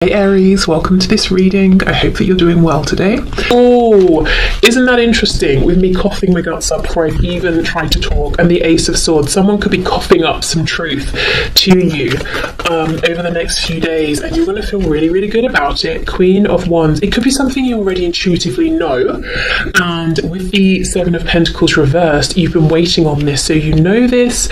Hey Aries, welcome to this reading. I hope that you're doing well today. Oh, isn't that interesting with me coughing my guts up before I've even tried to talk, and the Ace of Swords. Someone could be coughing up some truth to you over the next few days, and you're going to feel really, really good about it. Queen of Wands. It could be something you already intuitively know, and with the Seven of Pentacles reversed, you've been waiting on this, so you know this,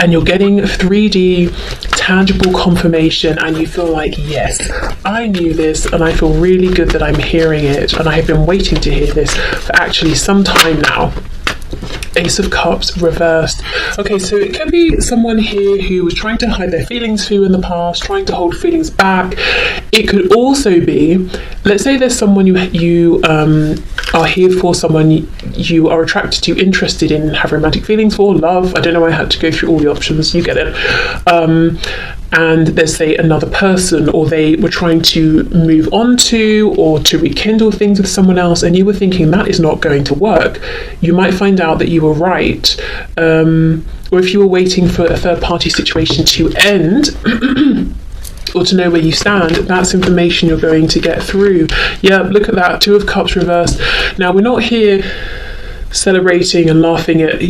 and you're getting 3D tangible confirmation, and you feel like, yes, I knew this, and I feel really good that I'm hearing it, and I have been waiting to hear this for actually some time now. Ace of Cups reversed. Okay, so it could be someone here who was trying to hide their feelings for you in the past, trying to hold feelings back. It could also be, let's say there's someone you are here for, someone you are attracted to, interested in, have romantic feelings for, love. I don't know why I had to go through all the options, you get it. And there's, say, another person, or they were trying to move on to or to rekindle things with someone else, and you were thinking that is not going to work. You might find out that you were right, or if you were waiting for a third-party situation to end or to know where you stand, that's information you're going to get through. Yeah, look at that, Two of Cups reversed. Now, we're not here celebrating and laughing at,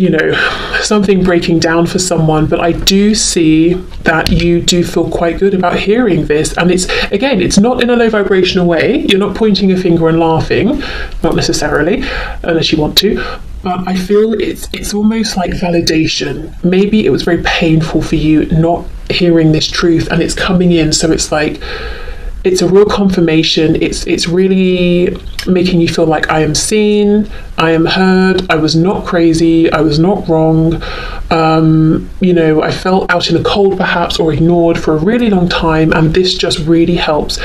something breaking down for someone, but I do see that you do feel quite good about hearing this, and it's not in a low vibrational way. You're not pointing a finger and laughing, not necessarily, unless you want to, but I feel it's almost like validation. Maybe it was very painful for you not hearing this truth, and it's coming in, so it's like it's a real confirmation. It's really making you feel like, I am seen, I am heard, I was not crazy, I was not wrong. I felt out in the cold perhaps, or ignored for a really long time, and this just really helps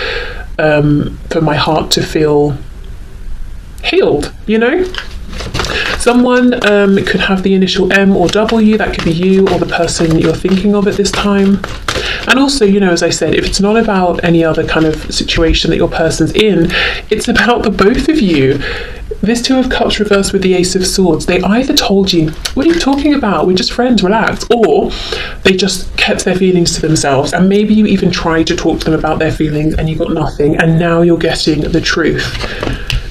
for my heart to feel healed, Someone could have the initial M or W. That could be you or the person you're thinking of at this time. And also, as I said, if it's not about any other kind of situation that your person's in, it's about the both of you. This Two of Cups reversed with the Ace of Swords. They either told you, what are you talking about? We're just friends, relax. Or they just kept their feelings to themselves. And maybe you even tried to talk to them about their feelings and you got nothing. And now you're getting the truth.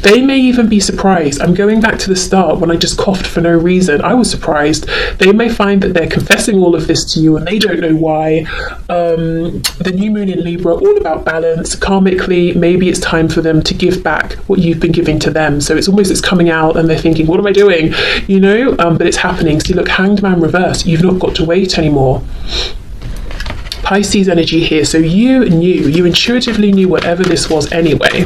They may even be surprised. I'm going back to the start when I just coughed for no reason. I was surprised. They may find that they're confessing all of this to you and they don't know why. The new moon in Libra, all about balance. Karmically, maybe it's time for them to give back what you've been giving to them. So it's coming out and they're thinking, what am I doing? But it's happening. See, look, Hanged Man reversed. You've not got to wait anymore. Pisces energy here. So you intuitively knew whatever this was anyway.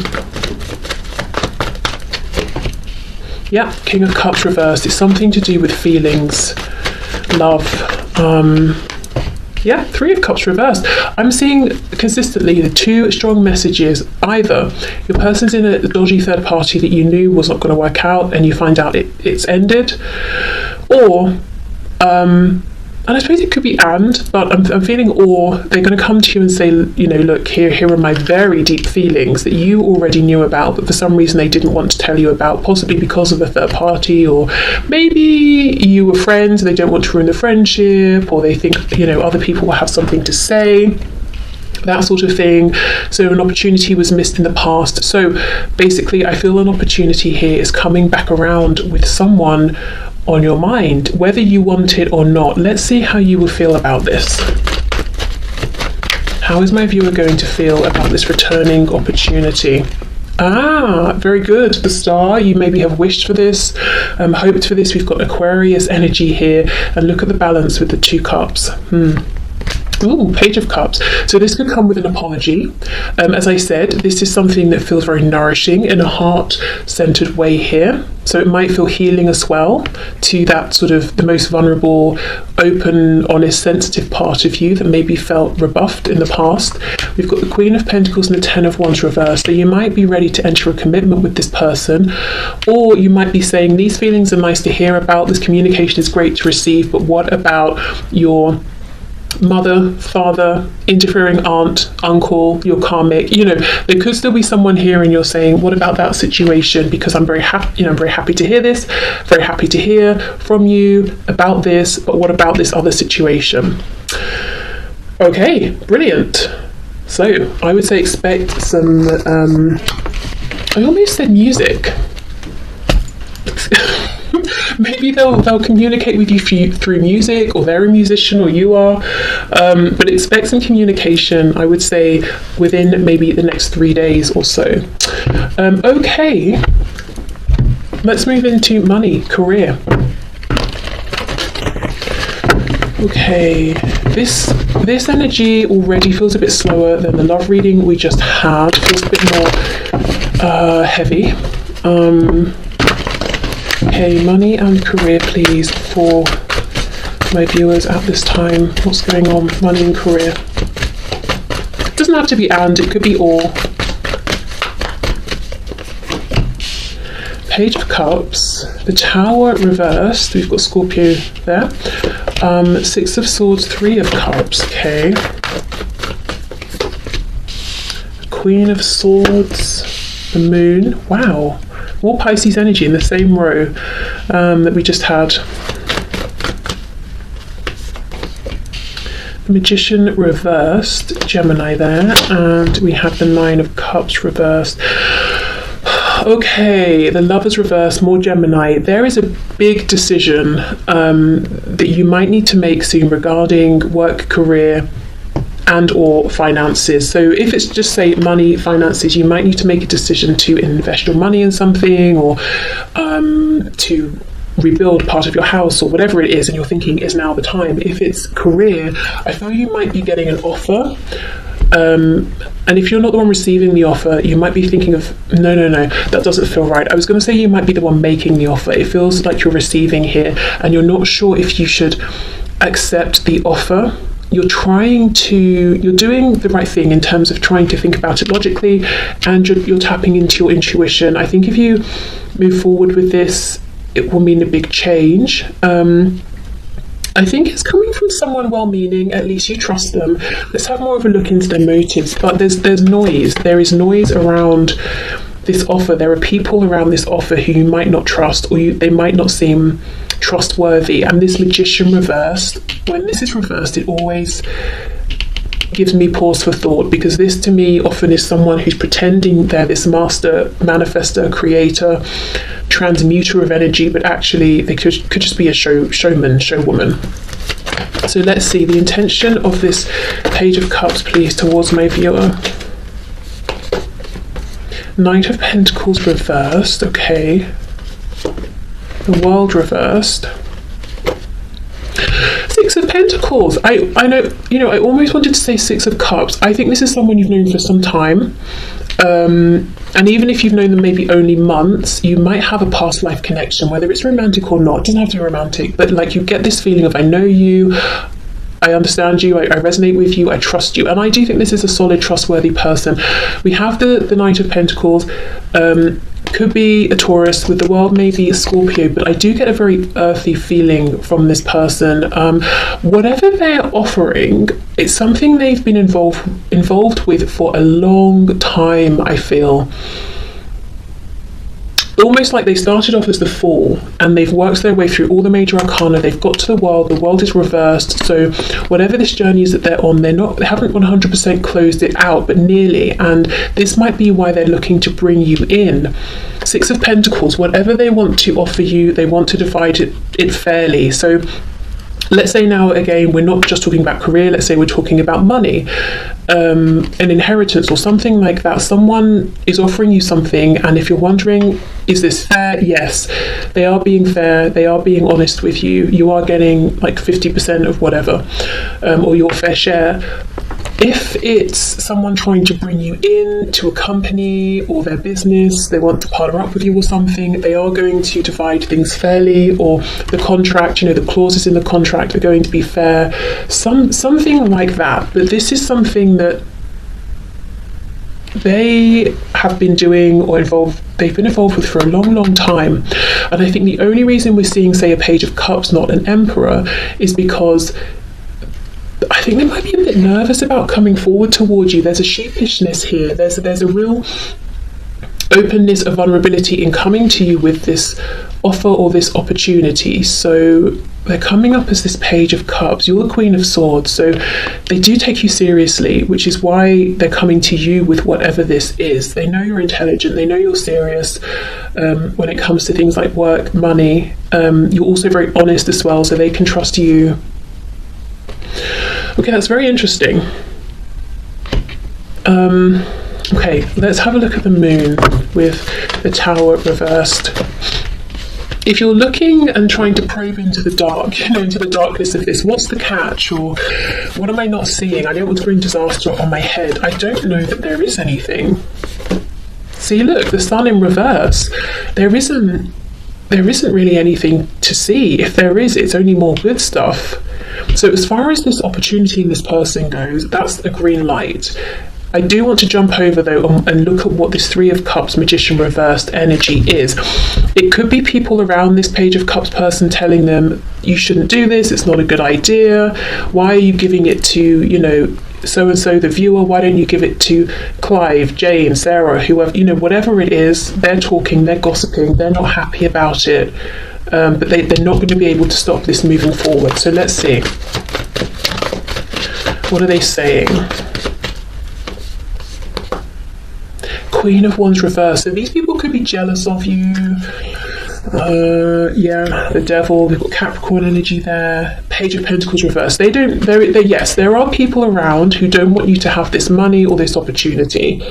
Yeah, King of Cups reversed. It's something to do with feelings, love. Three of Cups reversed. I'm seeing consistently the two strong messages. Either your person's in a dodgy third party that you knew was not going to work out, and you find out it's ended, or and I suppose it could be but I'm feeling, or they're going to come to you and say, look, here are my very deep feelings that you already knew about, but for some reason they didn't want to tell you about, possibly because of a third party, or maybe you were friends and they don't want to ruin the friendship, or they think, other people will have something to say, that sort of thing. So an opportunity was missed in the past. So basically, I feel an opportunity here is coming back around with someone on your mind, whether you want it or not. Let's see how you will feel about this. How is my viewer going to feel about this returning opportunity? Very good. The Star, you maybe have wished for this, hoped for this. We've got Aquarius energy here, and look at the balance with the Two Cups. Ooh, Page of Cups. So this could come with an apology. As I said, this is something that feels very nourishing in a heart-centered way here. So it might feel healing as well to that sort of the most vulnerable, open, honest, sensitive part of you that maybe felt rebuffed in the past. We've got the Queen of Pentacles and the Ten of Wands reversed. So you might be ready to enter a commitment with this person, or you might be saying, these feelings are nice to hear about, this communication is great to receive, but what about your mother, father, interfering aunt, uncle, your karmic? There could still be someone here and you're saying, what about that situation? Because I'm very happy, I'm very happy to hear this, very happy to hear from you about this, but what about this other situation? Okay, brilliant. So I would say expect some, I almost said music. Maybe they'll communicate with you through music, or they're a musician, or you are. But expect some communication, I would say, within maybe the next 3 days or so. Okay, let's move into money, career. Okay, this energy already feels a bit slower than the love reading we just had. Feels a bit more heavy. Okay, money and career, please, for my viewers at this time. What's going on? Money and career. It doesn't have to be and, it could be or. Page of Cups, the Tower reversed. We've got Scorpio there. Six of Swords, Three of Cups. Okay. Queen of Swords, the Moon. Wow. More Pisces energy in the same row that we just had. The Magician reversed, Gemini there, and we have the Nine of Cups reversed. Okay, the Lovers reversed, more Gemini. There is a big decision that you might need to make soon regarding work, career, and or finances. So if it's just say money, finances, you might need to make a decision to invest your money in something, or to rebuild part of your house, or whatever it is, and you're thinking, is now the time. If it's career, I feel you might be getting an offer, and if you're not the one receiving the offer, you might be thinking of, no, that doesn't feel right. I was going to say you might be the one making the offer. It feels like you're receiving here, and you're not sure if you should accept the offer. You're doing the right thing in terms of trying to think about it logically, and you're tapping into your intuition. I think if you move forward with this, it will mean a big change. I think it's coming from someone well-meaning, at least you trust them. Let's have more of a look into their motives. But there's noise. There is noise around this offer. There are people around this offer who you might not trust, or they might not seem trustworthy. And this Magician reversed, when this is reversed, it always gives me pause for thought, because this to me often is someone who's pretending they're this master manifestor, creator, transmuter of energy, but actually they could just be a showman, showwoman. So let's see the intention of this Page of Cups, please, towards my viewer. Knight of Pentacles reversed. Okay. The World reversed. Six of Pentacles. I know, I almost wanted to say Six of Cups. I think this is someone you've known for some time. And even if you've known them maybe only months, you might have a past life connection, whether it's romantic or not. It doesn't have to be romantic, but like you get this feeling of, I know you, I understand you, I resonate with you, I trust you. And I do think this is a solid, trustworthy person. We have the Knight of Pentacles. Could be a Taurus, with the World maybe a Scorpio, but I do get a very earthy feeling from this person. Whatever they're offering, it's something they've been involved with for a long time, I feel. Almost like they started off as the Fool, and they've worked their way through all the major arcana. They've got to the World is reversed. So whatever this journey is that they're on, they haven't 100% closed it out, but nearly. And this might be why they're looking to bring you in. Six of Pentacles, whatever they want to offer you, they want to divide it fairly. So let's say now, again, we're not just talking about career, let's say we're talking about money, an inheritance or something like that. Someone is offering you something, and if you're wondering, is this fair? Yes, they are being fair, they are being honest with you. You are getting like 50% of whatever, or your fair share. If it's someone trying to bring you in to a company or their business, they want to partner up with you or something, they are going to divide things fairly, or the contract, the clauses in the contract are going to be fair, something like that. But this is something that they have been doing or they've been involved with for a long, long time. And I think the only reason we're seeing, say, a Page of Cups, not an Emperor, is because I think they might be a bit nervous about coming forward towards you. There's a sheepishness here. There's a real openness of vulnerability in coming to you with this offer or this opportunity. So they're coming up as this Page of Cups. You're the Queen of Swords, so they do take you seriously, which is why they're coming to you with whatever this is. They know you're intelligent, they know you're serious when it comes to things like work, money. You're also very honest as well, so they can trust you. Okay, that's very interesting. Okay, let's have a look at the moon with the Tower reversed. If you're looking and trying to probe into the dark, into the darkness of this, what's the catch, or what am I not seeing? I don't want to bring disaster on my head. I don't know that there is anything. See, look, the Sun in reverse. There isn't really anything to see. If there is, it's only more good stuff. So as far as this opportunity in this person goes, that's a green light. I do want to jump over though and look at what this Three of Cups Magician reversed energy is. It could be people around this Page of Cups person telling them, you shouldn't do this, it's not a good idea. Why are you giving it to, so-and-so, the viewer? Why don't you give it to Clive, Jane, Sarah, whoever, whatever it is. They're talking, they're gossiping, they're not happy about it. But they're not going to be able to stop this moving forward. So let's see. What are they saying? Queen of Wands reversed. So these people could be jealous of you. Yeah, the Devil. We've got Capricorn energy there. Page of Pentacles reversed. Yes, there are people around who don't want you to have this money or this opportunity.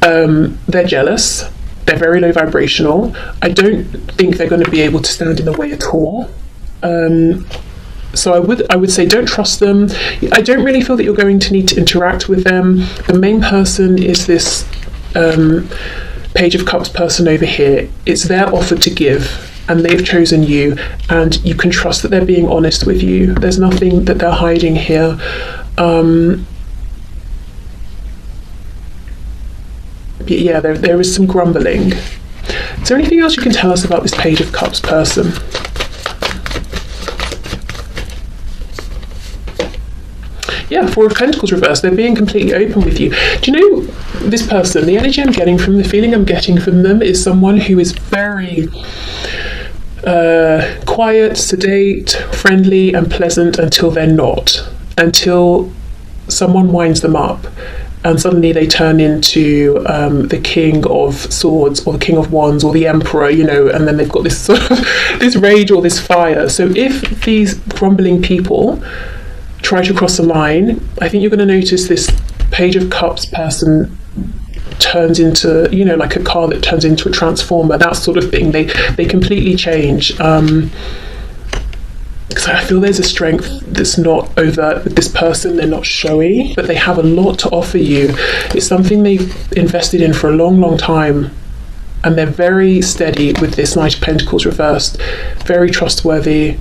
They're jealous. They're very low vibrational. I don't think they're going to be able to stand in the way at all. So I would say don't trust them. I don't really feel that you're going to need to interact with them. The main person is this Page of Cups person over here. It's their offer to give, and they've chosen you, and you can trust that they're being honest with you. There's nothing that they're hiding here. Yeah, there is some grumbling. Is there anything else you can tell us about this Page of Cups person? Yeah, Four of Pentacles reversed. They're being completely open with you. Do you know this person? The energy I'm getting from, the feeling I'm getting from them is someone who is very quiet, sedate, friendly and pleasant until they're not. Until someone winds them up and suddenly they turn into the King of Swords or the King of Wands or the Emperor, and then they've got this sort of this rage or this fire. So if these grumbling people try to cross the line, I think you're going to notice this Page of Cups person turns into, like a car that turns into a transformer, that sort of thing. They completely change. Because I feel there's a strength that's not overt with this person. They're not showy, but they have a lot to offer you. It's something they've invested in for a long, long time. And they're very steady with this Knight of Pentacles reversed. Very trustworthy.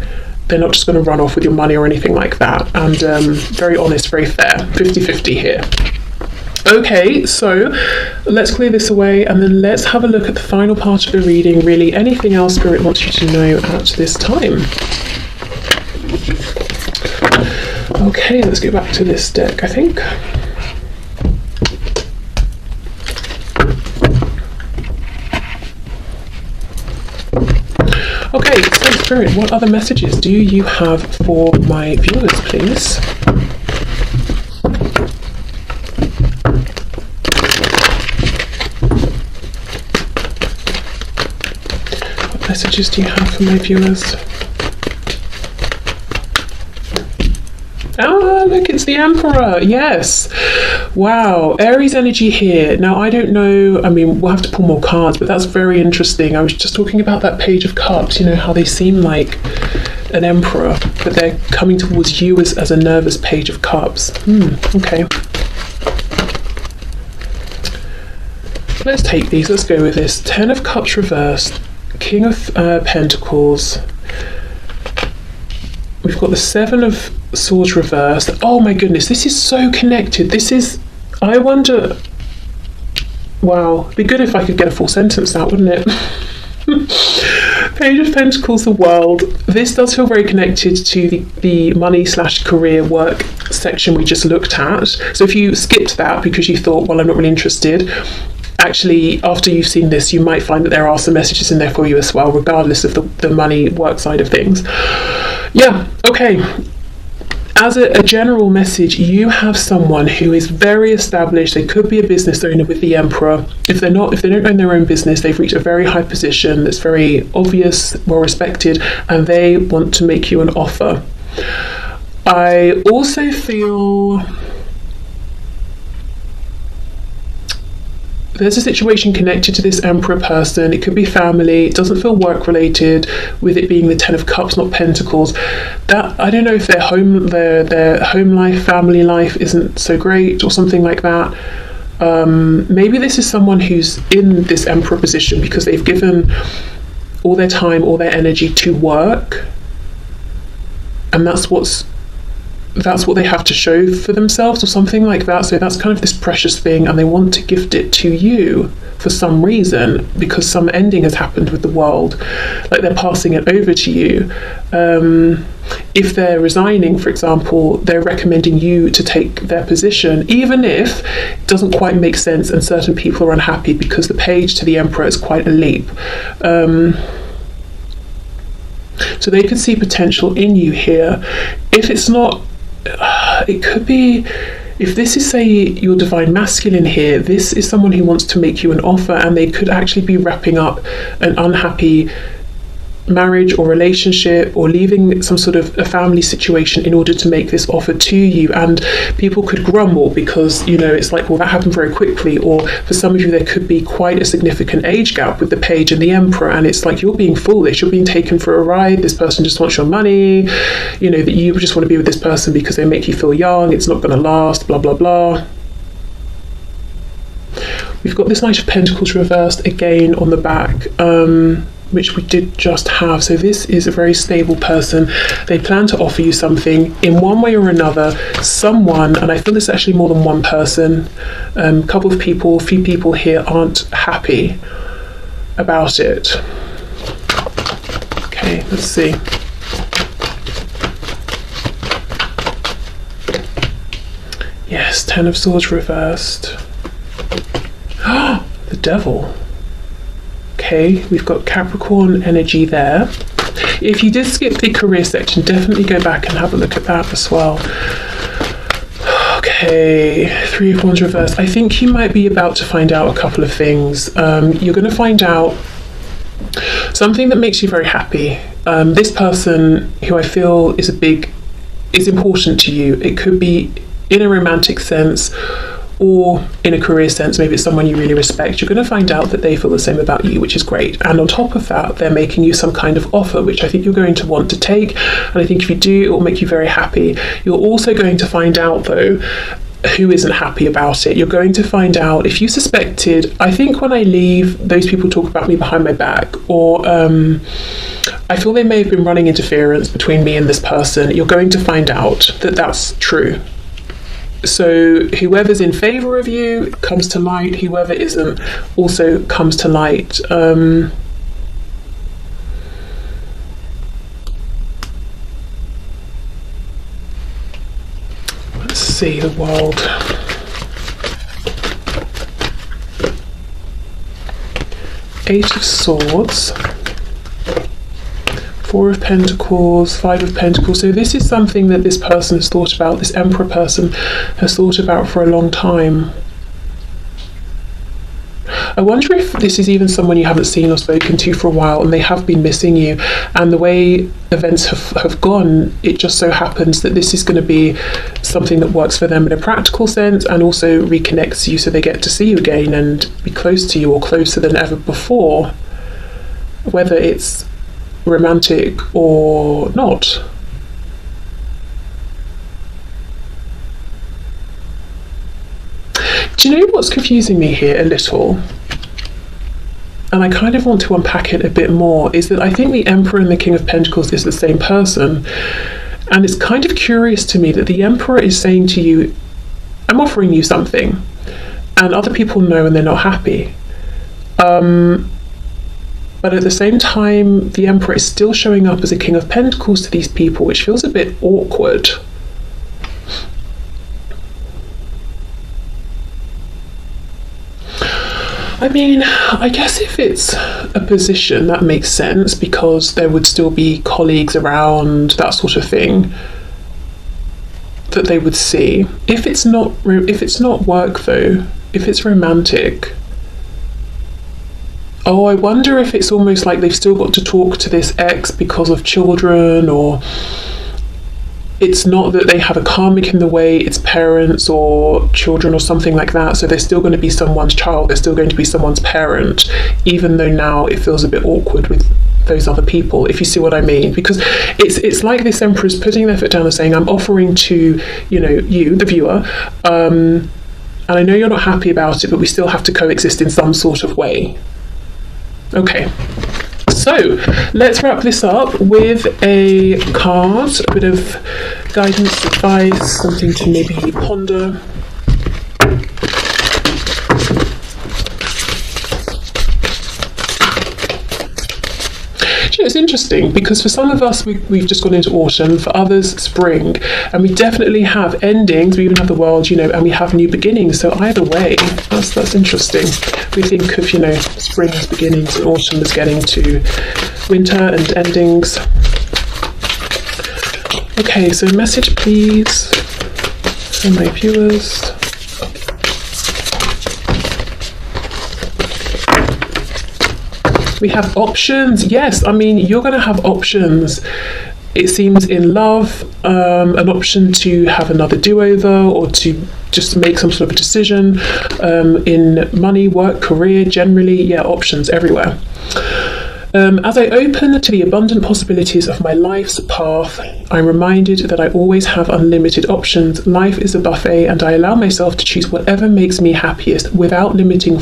They're not just going to run off with your money or anything like that. And very honest, very fair. 50-50 here. Okay, so let's clear this away and then let's have a look at the final part of the reading. Really, anything else Spirit wants you to know at this time? Okay, let's go back to this deck, I think. Okay, so Spirit, what other messages do you have for my viewers, please? What messages do you have for my viewers? Ah, look, it's the Emperor. Yes. Wow. Aries energy here. Now, I don't know. I mean, we'll have to pull more cards, but that's very interesting. I was just talking about that Page of Cups, how they seem like an Emperor, but they're coming towards you as a nervous Page of Cups. Okay. Let's take these. Let's go with this. 10 of Cups reversed. King of Pentacles. We've got the 7 of Swords reversed. Oh my goodness, this is so connected. I wonder, wow, it'd be good if I could get a full sentence out, wouldn't it? Page of Pentacles, the World. This does feel very connected to the money/career work section we just looked at. So if you skipped that because you thought, well, I'm not really interested, actually, after you've seen this, you might find that there are some messages in there for you as well, regardless of the money work side of things. Yeah, okay. As a general message, you have someone who is very established. They could be a business owner with the Emperor. If they don't own their own business, they've reached a very high position that's very obvious, well respected, and they want to make you an offer. I also feel there's a situation connected to this Emperor person. It could be family. It doesn't feel work related, with it being the Ten of Cups, not Pentacles. That, I don't know if their home life, family life isn't so great or something like that. Maybe this is someone who's in this Emperor position because they've given all their time, all their energy to work, and that's what they have to show for themselves or something like that. So that's kind of this precious thing, and they want to gift it to you for some reason, because some ending has happened with the world, like they're passing it over to you. If they're resigning, for example, they're recommending you to take their position, even if it doesn't quite make sense and certain people are unhappy, because the Page to the Emperor is quite a leap. So they could see potential in you here. If it's not, it could be, if this is, say, your divine masculine here, this is someone who wants to make you an offer, and they could actually be wrapping up an unhappy marriage or relationship, or leaving some sort of a family situation in order to make this offer to you. And people could grumble because, you know, it's like, well, that happened very quickly. Or for some of you, there could be quite a significant age gap with the Page and the Emperor, and it's like, you're being foolish, you're being taken for a ride, this person just wants your money, you know, that you just want to be with this person because they make you feel young, it's not going to last, blah blah blah. We've got this Knight of Pentacles reversed again on the back, which we did just have. So this is a very stable person. They plan to offer you something in one way or another. Someone, and I feel this is actually more than one person, couple of people, few people here aren't happy about it. Okay, let's see. Yes, Ten of Swords reversed. The Devil. Okay, we've got Capricorn energy there. If you did skip the career section, definitely go back and have a look at that as well. Okay, Three of Wands reversed. I think you might be about to find out a couple of things. You're going to find out something that makes you very happy. This person, who I feel is important to you. It could be in a romantic sense, or in a career sense. Maybe it's someone you really respect. You're going to find out that they feel the same about you, which is great. And on top of that, they're making you some kind of offer, which I think you're going to want to take. And I think if you do, it will make you very happy. You're also going to find out, though, who isn't happy about it. You're going to find out, if you suspected, I think when I leave, those people talk about me behind my back, or I feel they may have been running interference between me and this person. You're going to find out that that's true. So whoever's in favour of you comes to light, whoever isn't also comes to light. Let's see the world. Eight of Swords. Four of Pentacles, Five of Pentacles. So this is something that this person has thought about, this Emperor person has thought about for a long time. I wonder if this is even someone you haven't seen or spoken to for a while, and they have been missing you. And the way events have gone, it just so happens that this is going to be something that works for them in a practical sense, and also reconnects you, so they get to see you again and be close to you, or closer than ever before, whether it's romantic or not. Do you know what's confusing me here a little? And I kind of want to unpack it a bit more, is that I think the Emperor and the King of Pentacles is the same person. And it's kind of curious to me that the Emperor is saying to you, I'm offering you something, and other people know and they're not happy. But at the same time, the Emperor is still showing up as a King of Pentacles to these people, which feels a bit awkward. I mean, I guess if it's a position, that makes sense because there would still be colleagues around, that sort of thing, that they would see. If it's not work though, if it's romantic, oh, I wonder if it's almost like they've still got to talk to this ex because of children, or it's not that they have a karmic in the way, it's parents or children or something like that. So they're still going to be someone's child, they're still going to be someone's parent, even though now it feels a bit awkward with those other people, if you see what I mean. Because it's like this emperor's putting their foot down and saying, I'm offering to, you, the viewer, and I know you're not happy about it, but we still have to coexist in some sort of way. Okay. So let's wrap this up with a card, a bit of guidance, advice, something to maybe ponder. It's interesting because for some of us we've just gone into autumn, for others spring, and we definitely have endings, we even have the world, and we have new beginnings. So either way, that's interesting. We think of spring as beginnings and autumn as getting to winter and endings. Okay, so message please for my viewers. We have options. Yes, I mean, you're going to have options. It seems in love, an option to have another do-over or to just make some sort of a decision. In money, work, career, generally, yeah, options everywhere. As I open to the abundant possibilities of my life's path, I'm reminded that I always have unlimited options. Life is a buffet, and I allow myself to choose whatever makes me happiest without limiting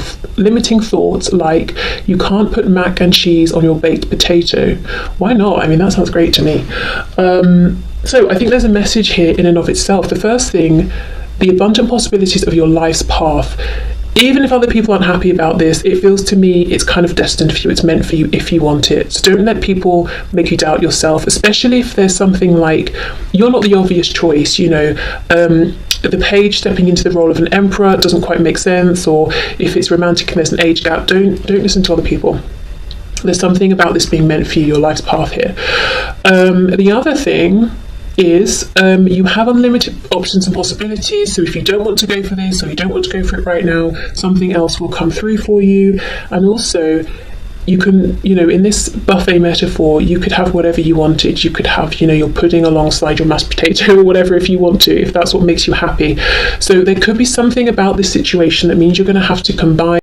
thoughts like, you can't put mac and cheese on your baked potato. Why not? I mean, that sounds great to me. So I think there's a message here in and of itself. The first thing, the abundant possibilities of your life's path. Even if other people aren't happy about this, it feels to me it's kind of destined for you. It's meant for you if you want it. So don't let people make you doubt yourself, especially if there's something like you're not the obvious choice, the page stepping into the role of an emperor doesn't quite make sense, or if it's romantic and there's an age gap, don't listen to other people. There's something about this being meant for you, your life's path here. The other thing is you have unlimited options and possibilities. So if you don't want to go for this, or you don't want to go for it right now, something else will come through for you. And also you can, in this buffet metaphor, you could have whatever you wanted. You could have, your pudding alongside your mashed potato or whatever, if you want to, if that's what makes you happy. So there could be something about this situation that means you're going to have to combine